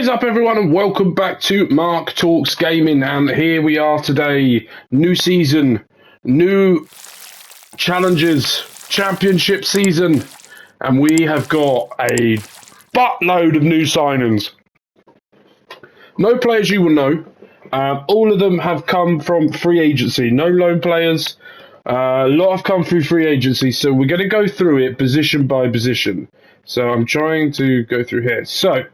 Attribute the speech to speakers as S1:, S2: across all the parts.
S1: What is up, everyone, and welcome back to Mark Talks Gaming. And here we are today, new season, new challenges, championship season, and we have got a buttload of new signings. No players you will know. All of them have come from free agency. No loan players. A lot have come through free agency. So we're going to go through it position by position. So I'm trying to go through here. So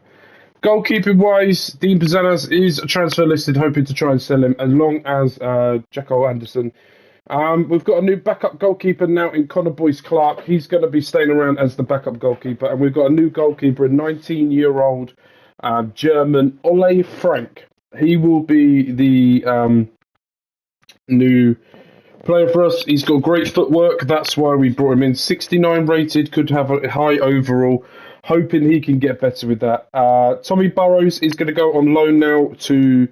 S1: goalkeeping wise, Dean Pizzanas is transfer listed, hoping to try and sell him, as long as Jacko Anderson. We've got a new backup goalkeeper now in Connor Boyce Clark. He's going to be staying around as the backup goalkeeper. And we've got a new goalkeeper, a 19-year-old German, Ole Frank. He will be the new player for us. He's got great footwork. That's why we brought him in. 69 rated, could have a high overall. Hoping he can get better with that. Tommy Burrows is going to go on loan now to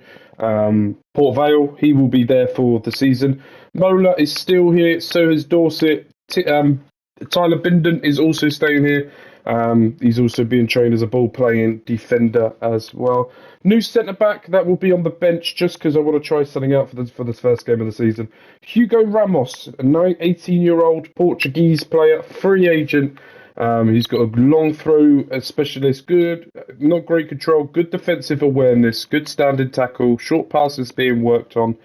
S1: Port Vale. He will be there for the season. Mola is still here. So is Dorset. Tyler Binden is also staying here. He's also being trained as a ball-playing defender as well. New centre-back that will be on the bench just because I want to try something out for this first game of the season. Hugo Ramos, a 18-year-old Portuguese player, free agent. He's got a long throw, a specialist, good, not great control, good defensive awareness, good standing tackle, short passes being worked on.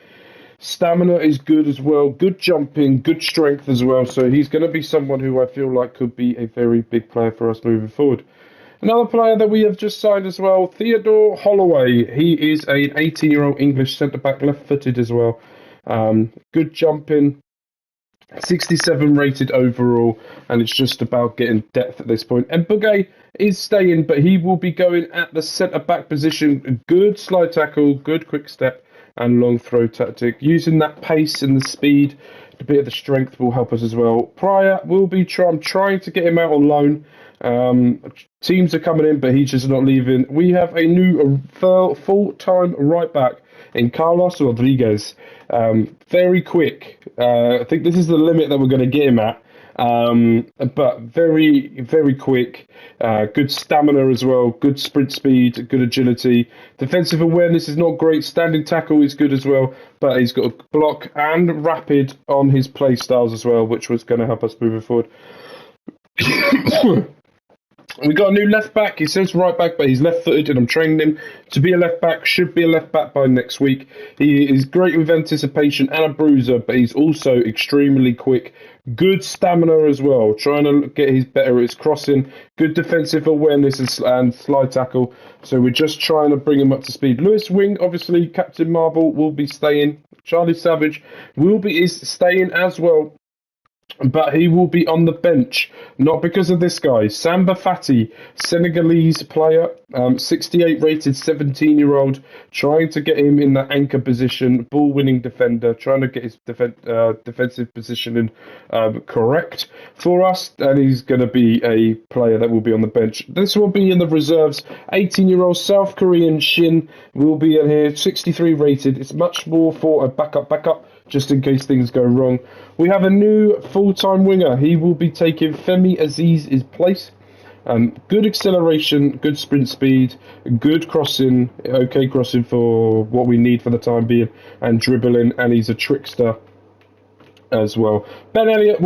S1: Stamina is good as well, good jumping, good strength as well. So he's going to be someone who I feel like could be a very big player for us moving forward. Another player that we have just signed as well, Theodore Holloway. He is an 18-year-old English centre-back, left-footed as well. Good jumping. 67 rated overall, and it's just about getting depth at this point. And Bugay is staying, but he will be going at the centre-back position. Good slide tackle, good quick step, and long throw tactic. Using that pace and the speed, a bit of the strength will help us as well. Pryor will be I'm trying to get him out on loan. Teams are coming in, but he's just not leaving. We have a new full-time right-back in Carlos Rodriguez. Very quick. I think this is the limit that we're going to get him at. But very, very quick. Good stamina as well. Good sprint speed. Good agility. Defensive awareness is not great. Standing tackle is good as well. But he's got a block and rapid on his play styles as well, which was going to help us moving forward. We got a new left back. He says right back, but he's left footed, and I'm training him to be a left back. Should be a left back by next week. He is great with anticipation and a bruiser, but he's also extremely quick. Good stamina as well. Trying to get his better at his crossing. Good defensive awareness and slide tackle. So we're just trying to bring him up to speed. Lewis Wing, obviously, Captain Marvel will be staying. Charlie Savage is staying as well. But he will be on the bench, not because of this guy. Samba Fati, Senegalese player, 68 rated, 17-year-old, trying to get him in that anchor position, ball-winning defender, trying to get his defensive positioning correct for us, and he's going to be a player that will be on the bench. This will be in the reserves. 18-year-old South Korean Shin will be in here, 63 rated. It's much more for a backup, just in case things go wrong. We have a new full-time winger. He will be taking Femi Aziz's place. Good acceleration, good sprint speed, good crossing, okay crossing for what we need for the time being, and dribbling, and he's a trickster as well. Ben Elliott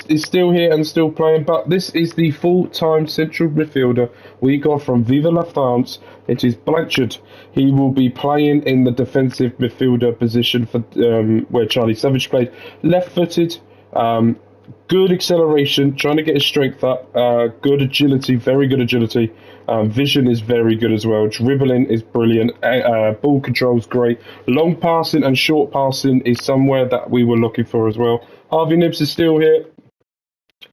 S1: is still here and still playing, but this is the full-time central midfielder we got from Viva la France. It is Blanchard. He will be playing in the defensive midfielder position for where Charlie Savage played. Left-footed, good acceleration, trying to get his strength up. Good agility, very good agility. Vision is very good as well. Dribbling is brilliant. Ball control is great. Long passing and short passing is somewhere that we were looking for as well. Harvey Nibs is still here.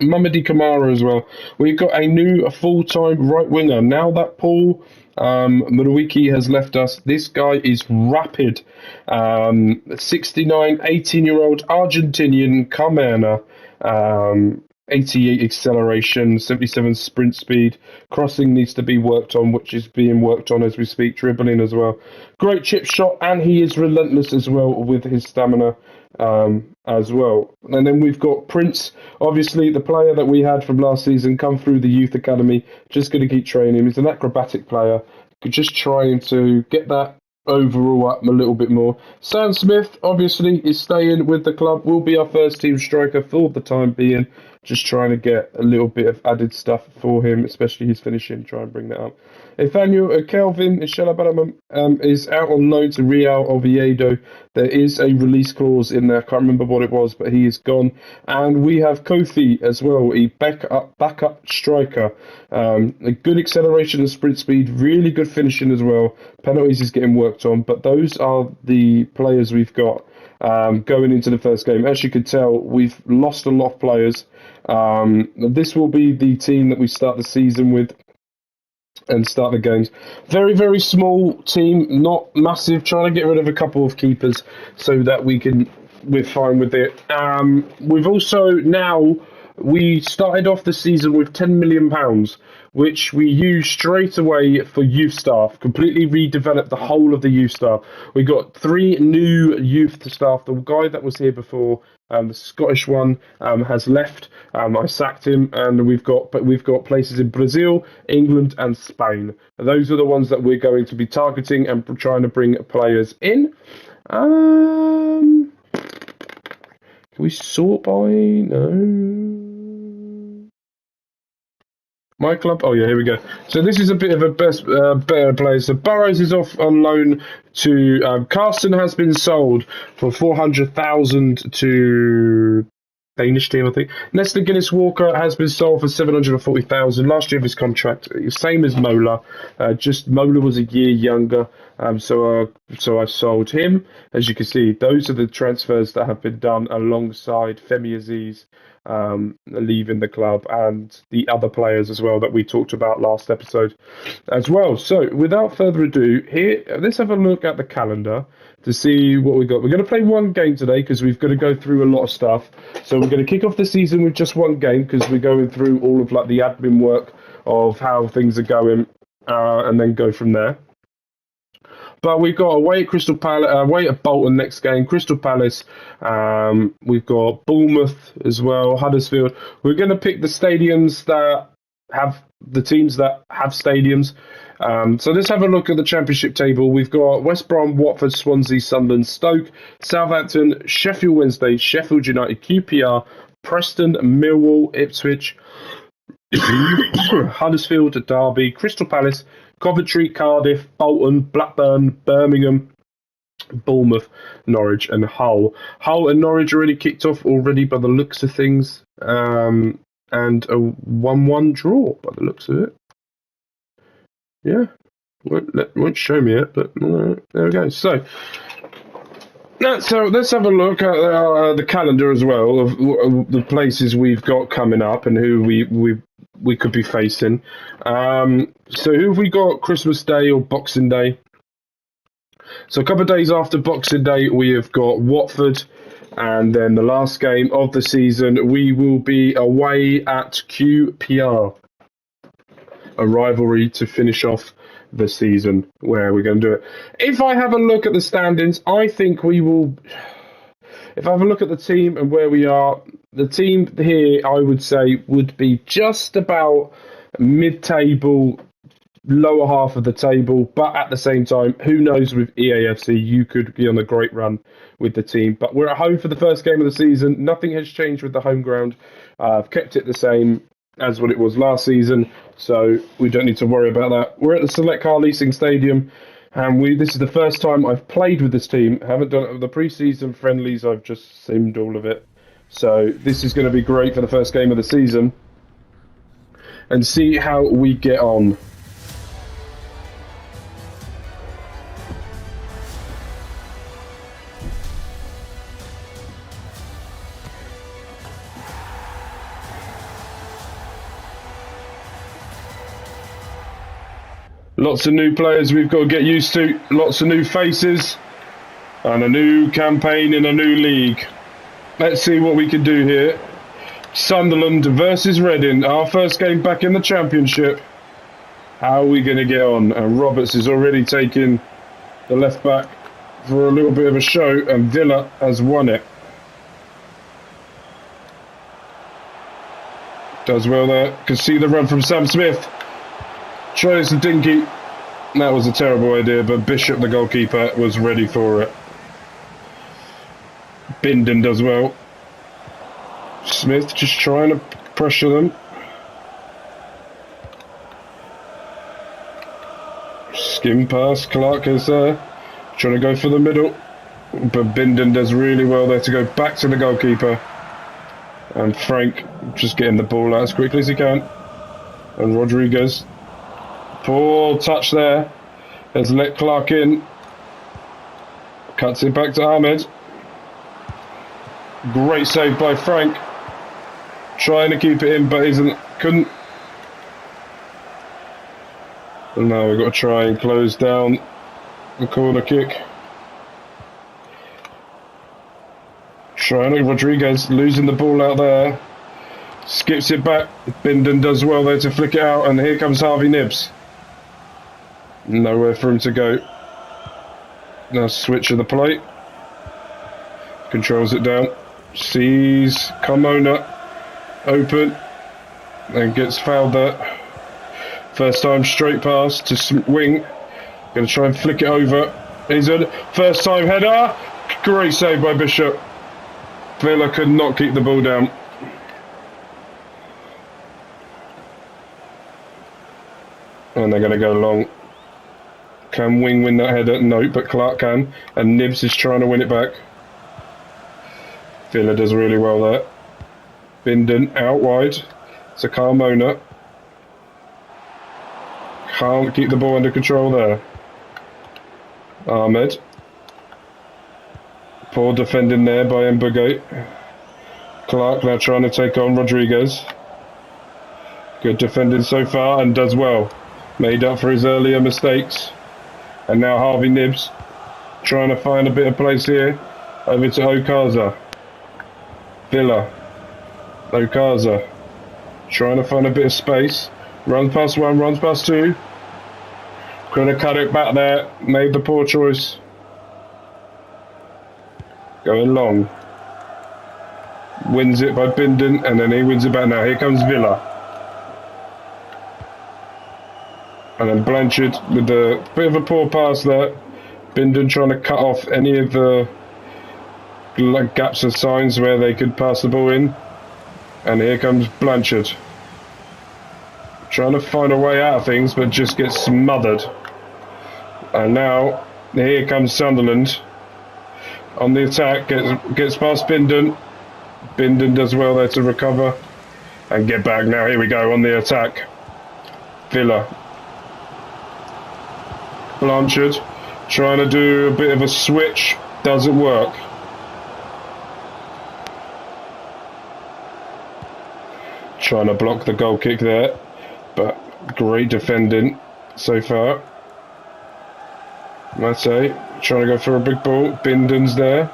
S1: Mamadi Kamara as well. We've got a new full-time right winger. Now that Paul Mudawiki has left us, this guy is rapid. 69, 18-year-old Argentinian Carmena. 88 acceleration, 77 sprint speed. Crossing needs to be worked on, which is being worked on as we speak. Dribbling as well. Great chip shot, and he is relentless as well with his stamina as well. And then we've got Prince, obviously the player that we had from last season, come through the youth academy. Just going to keep training him. He's an acrobatic player. just trying to get that overall up a little bit more. Sam Smith, obviously, is staying with the club, will be our first team striker for the time being. Just trying to get a little bit of added stuff for him, especially his finishing, try and bring that up. Nathaniel Kelvin is out on loan to Real Oviedo. There is a release clause in there. I can't remember what it was, but he is gone. And we have Kofi as well, a backup striker. A good acceleration and sprint speed, really good finishing as well. Penalties is getting worked on, but those are the players we've got going into the first game. As you can tell, we've lost a lot of players. This will be the team that we start the season with and start the games. Very, very small team, not massive. Trying to get rid of a couple of keepers so that we're fine with it. We've also we started off the season with £10 million, which we used straight away for youth staff. Completely redeveloped the whole of the youth staff. We got 3 new youth staff. The guy that was here before, the Scottish one, has left. I sacked him, and we've got places in Brazil, England, and Spain. Those are the ones that we're going to be targeting and trying to bring players in. Can we sort by? No. My club? Oh, yeah, here we go. So this is a bit of a better player. So Burrows is off on loan to... Carsten has been sold for 400,000 to Danish team, I think. Nestor Guinness Walker has been sold for 740,000. Last year of his contract, same as Mola. Just Mola was a year younger. So I sold him. As you can see, those are the transfers that have been done alongside Femi Aziz leaving the club, and the other players as well that we talked about last episode as well. So without further ado, here, let's have a look at the calendar to see what we got. We're going to play one game today because we've got to go through a lot of stuff. So we're going to kick off the season with just one game because we're going through all of like the admin work of how things are going, and then go from there. But we've got away at Crystal Palace, away at Bolton next game, Crystal Palace. We've got Bournemouth as well, Huddersfield. We're going to pick the stadiums that have the teams that have stadiums. So let's have a look at the Championship table. We've got West Brom, Watford, Swansea, Sunderland, Stoke, Southampton, Sheffield Wednesday, Sheffield United, QPR, Preston, Millwall, Ipswich, Huddersfield, Derby, Crystal Palace, Coventry, Cardiff, Bolton, Blackburn, Birmingham, Bournemouth, Norwich, and Hull. Hull and Norwich already kicked off already by the looks of things, and a 1-1 draw by the looks of it. Yeah, won't show me it, but there we go. So let's have a look at the calendar as well of the places we've got coming up and who we could be facing. So who have we got Christmas Day or Boxing Day? So a couple of days after Boxing Day, we have got Watford. And then the last game of the season, we will be away at QPR. A rivalry to finish off the season where we're going to do it. If I have a look at the standings, I think we will... If I have a look at the team and where we are, the team here, I would say, would be just about mid-table, lower half of the table. But at the same time, who knows with EAFC, you could be on a great run with the team. But we're at home for the first game of the season. Nothing has changed with the home ground. I've kept it the same as what it was last season, so we don't need to worry about that. We're at the Select Car Leasing Stadium. And this is the first time I've played with this team. I haven't done it with the pre-season friendlies. I've just simmed all of it. So this is going to be great for the first game of the season. And see how we get on. Lots of new players we've got to get used to. Lots of new faces. And a new campaign in a new league. Let's see what we can do here. Sunderland versus Reading. Our first game back in the Championship. How are we going to get on? And Roberts is already taking the left back for a little bit of a show. And Villa has won it. Does well there. Can see the run from Sam Smith. Tries the dinky. That was a terrible idea, but Bishop, the goalkeeper, was ready for it. Bindon does well. Smith just trying to pressure them. Skim pass, Clark is there. Trying to go for the middle. But Bindon does really well there to go back to the goalkeeper. And Frank just getting the ball out as quickly as he can. And Rodriguez. Poor touch there. Has let Clark in. Cuts it back to Ahmed. Great save by Frank. Trying to keep it in, but couldn't. And now we've got to try and close down the corner kick. Trying to Rodriguez losing the ball out there. Skips it back. Bindon does well there to flick it out, and here comes Harvey Nibbs. Nowhere for him to go. Now switch of the plate. Controls it down. Sees Carmona open and gets fouled there. First time straight pass to Wing. Going to try and flick it over. He's a first time header. Great save by Bishop. Villa could not keep the ball down. And they're going to go long. Can Wing win that header? No, but Clark can. And Nibbs is trying to win it back. Villa does really well there. Bindon out wide to Carmona. Can't keep the ball under control there. Ahmed. Poor defending there by Mbugate. Clark now trying to take on Rodriguez. Good defending so far and does well. Made up for his earlier mistakes. And now Harvey Nibbs trying to find a bit of place here. Over to Okaza. Villa. Okaza. Trying to find a bit of space. Runs past one, runs past two. Could have cut it back there. Made the poor choice. Going long. Wins it by Bindon, and then he wins it back now. Here comes Villa. And then Blanchard with a bit of a poor pass there. Bindon trying to cut off any of the gaps of signs where they could pass the ball in. And here comes Blanchard. Trying to find a way out of things, but just gets smothered. And now, here comes Sunderland. On the attack, gets past Bindon. Bindon does well there to recover. And get back now, here we go, on the attack. Villa. Blanchard. Trying to do a bit of a switch. Doesn't work. Trying to block the goal kick there. But great defending so far. I'd say. Trying to go for a big ball. Bindon's there.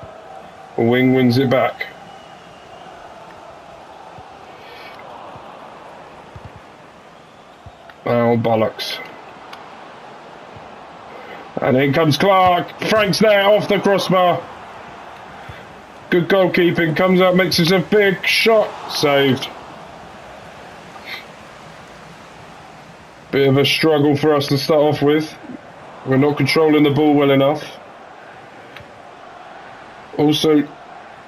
S1: Wing wins it back. Oh, bollocks. And in comes Clark. Frank's there off the crossbar. Good goalkeeping. Comes up, makes us a big shot. Saved. Bit of a struggle for us to start off with. We're not controlling the ball well enough. Also,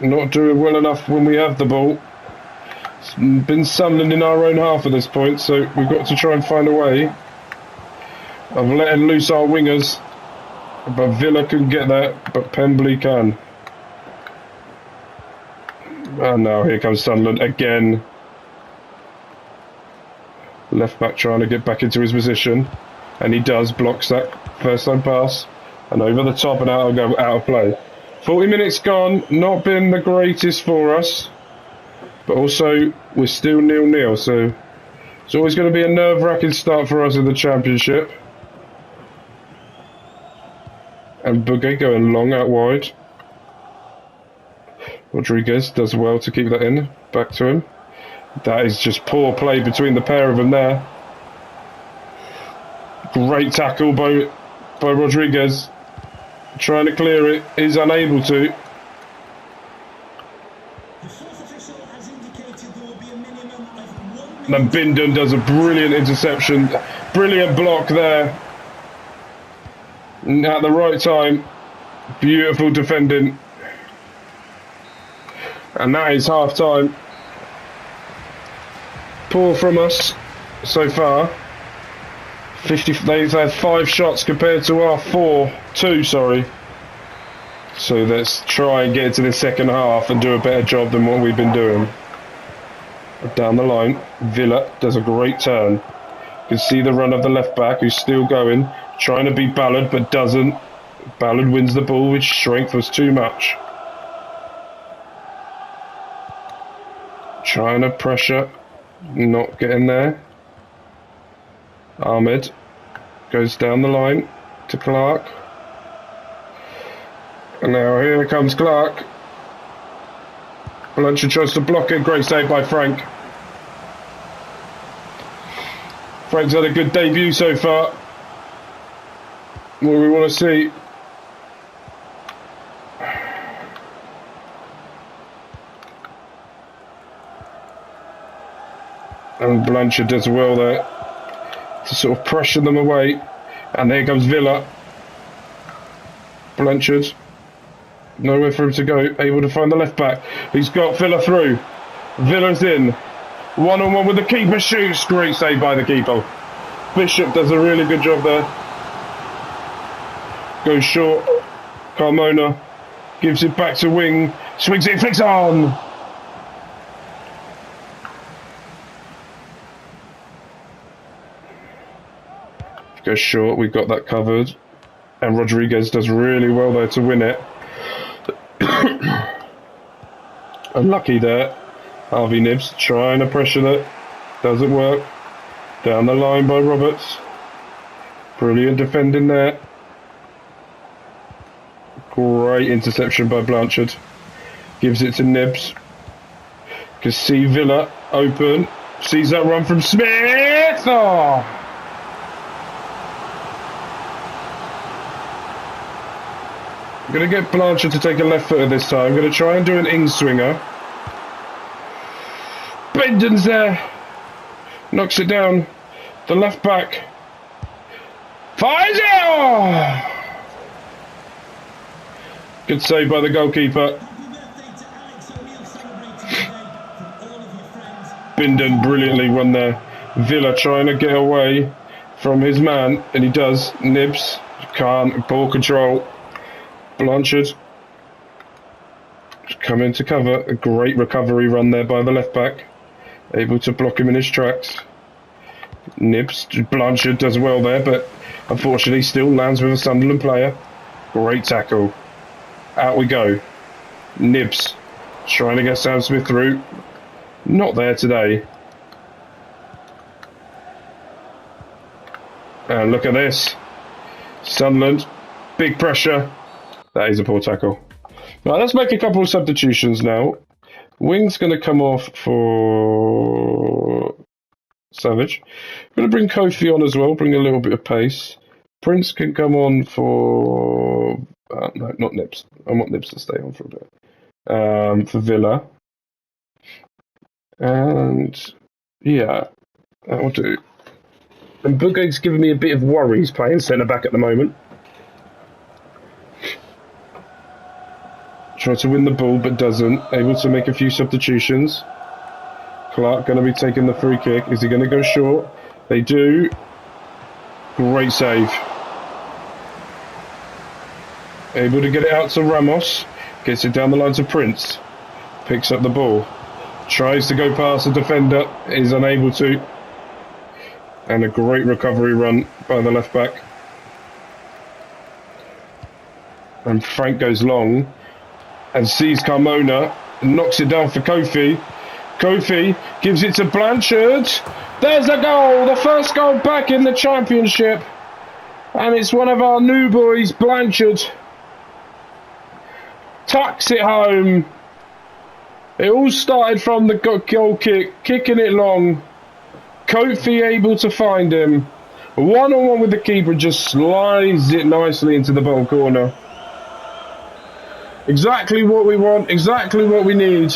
S1: not doing well enough when we have the ball. It's been Sunderland in our own half at this point, so we've got to try and find a way of letting loose our wingers. But Villa can get that, but Pembley can. And now here comes Sunderland again. Left back trying to get back into his position. And he does, blocks that first time pass. And over the top and out of play. 40 minutes gone, not been the greatest for us. But also, we're still 0-0, so it's always going to be a nerve-wracking start for us in the Championship. And Bugay going long out wide. Rodriguez does well to keep that in. Back to him. That is just poor play between the pair of them there. Great tackle by Rodriguez. Trying to clear it. He's unable to. And Bindon does a brilliant interception. Brilliant block there. At the right time. Beautiful defending. And that is half time. Poor from us so far. They've had 5 shots compared to our 2, sorry. So let's try and get into the second half and do a better job than what we've been doing. Down the line, Villa does a great turn. You can see the run of the left back who's still going, trying to beat Ballard but doesn't. Ballard wins the ball, which strength was too much. Trying to pressure, not getting there. Ahmed goes down the line to Clark. And now here comes Clark. Blanchard tries to block it. Great save by Frank. Frank's had a good debut so far. What do we want to see? And Blanchard does well there to sort of pressure them away. And there comes Villa. Blanchard. Nowhere for him to go. Able to find the left back. He's got Villa through. Villa's in. 1-on-1 with the keeper. Shoots. Great save by the keeper. Bishop does a really good job there. Goes short. Carmona gives it back to wing. Swings it. Flicks on. Goes short. We've got that covered. And Rodriguez does really well there to win it. Unlucky there. Harvey Nibs trying to pressure that. Doesn't work. Down the line by Roberts. Brilliant defending there. Great interception by Blanchard. Gives it to Nibs. Can see Villa open. Sees that run from Smith. Oh! I'm going to get Blanchard to take a left footer this time. I'm going to try and do an in-swinger. Benden's there. Knocks it down. The left back. Fires it! Oh! Good save by the goalkeeper. Binden brilliantly won there. Villa trying to get away from his man. And he does. Nibs. Can't. Ball control. Blanchard come into cover. A great recovery run there by the left back. Able to block him in his tracks. Nibs. Blanchard does well there, but unfortunately still lands with a Sunderland player. Great tackle. Out we go. Nibs trying to get Sam Smith through. Not there today. And look at this. Sunderland. Big pressure. That is a poor tackle. Right, let's make a couple of substitutions now. Wing's going to come off for Savage. I'm going to bring Kofi on as well, bring a little bit of pace. Prince can come on for... no, not Nibs. I want Nibs to stay on for a bit. For Villa. And yeah, that will do. And Boogag's giving me a bit of worry. He's playing centre-back at the moment. Try to win the ball, but doesn't. Able to make a few substitutions. Clark going to be taking the free kick. Is he going to go short? They do. Great save. Able to get it out to Ramos. Gets it down the line to Prince. Picks up the ball. Tries to go past the defender. Is unable to. And a great recovery run by the left back. And Frank goes long. And sees Carmona, knocks it down for Kofi. Kofi gives it to Blanchard. There's a goal, the first goal back in the championship. And it's one of our new boys, Blanchard. Tucks it home. It all started from the goal kick, kicking it long. Kofi able to find him. 1-on-1 with the keeper, just slides it nicely into the bottom corner. Exactly what we want, exactly what we need.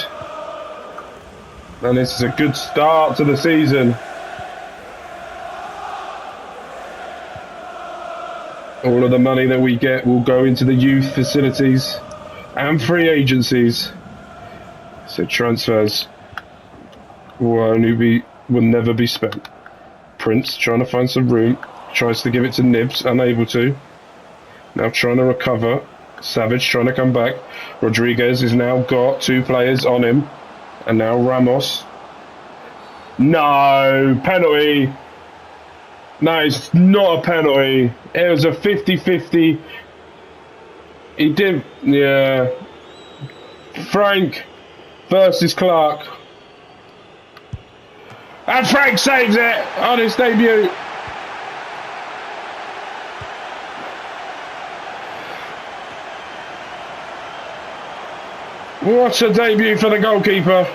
S1: And this is a good start to the season. All of the money that we get will go into the youth facilities and free agencies. So transfers will never be spent. Prince trying to find some room, tries to give it to Nibs, unable to. Now trying to recover. Savage trying to come back. Rodriguez has now got 2 players on him. And now Ramos. No, penalty. No, it's not a penalty. It was a 50-50. He did, yeah. Frank versus Clark. And Frank saves it on his debut. What a debut for the goalkeeper.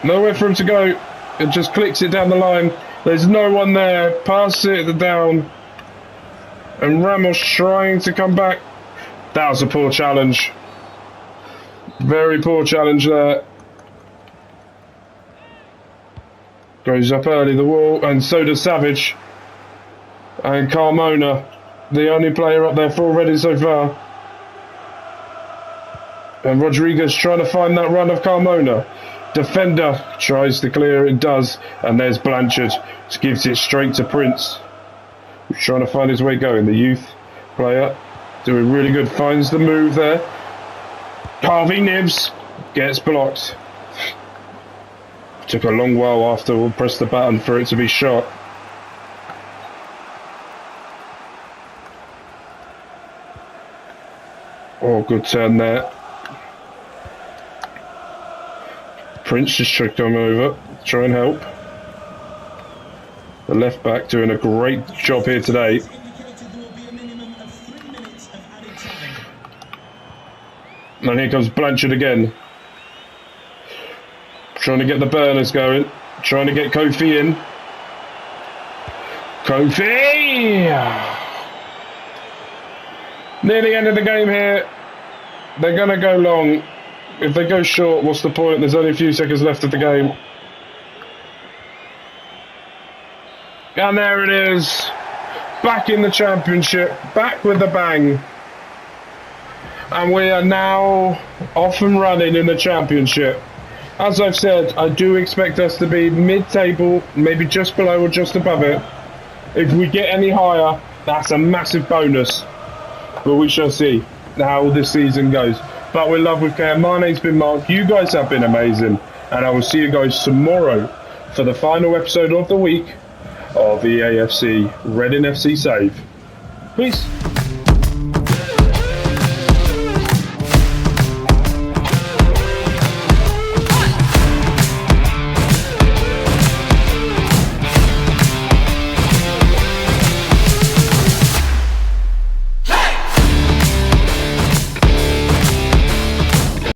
S1: Nowhere for him to go. It just clicks it down the line. There's no one there. Pass it down. And Ramos trying to come back. That was a poor challenge. Very poor challenge there. Goes up early the wall, and so does Savage. And Carmona, the only player up there for already so far. And Rodriguez trying to find that run of Carmona. Defender tries to clear, it does. And there's Blanchard. Just gives it straight to Prince. Who's trying to find his way going. The youth player doing really good. Finds the move there. Harvey Nibs gets blocked. Took a long while after we'll press the button for it to be shot. Oh, good turn there. Prince just should come over, try and help. The left back doing a great job here today. And here comes Blanchard again. Trying to get the burners going. Trying to get Kofi in. Kofi! Near the end of the game here. They're going to go long. If they go short, what's the point? There's only a few seconds left of the game. And there it is. Back in the championship. Back with a bang. And we are now off and running in the championship. As I've said, I do expect us to be mid-table, maybe just below or just above it. If we get any higher, that's a massive bonus. But we shall see how this season goes. But with love, with care, my name's been Mark. You guys have been amazing. And I will see you guys tomorrow for the final episode of the week of the AFC Reading FC Save. Peace.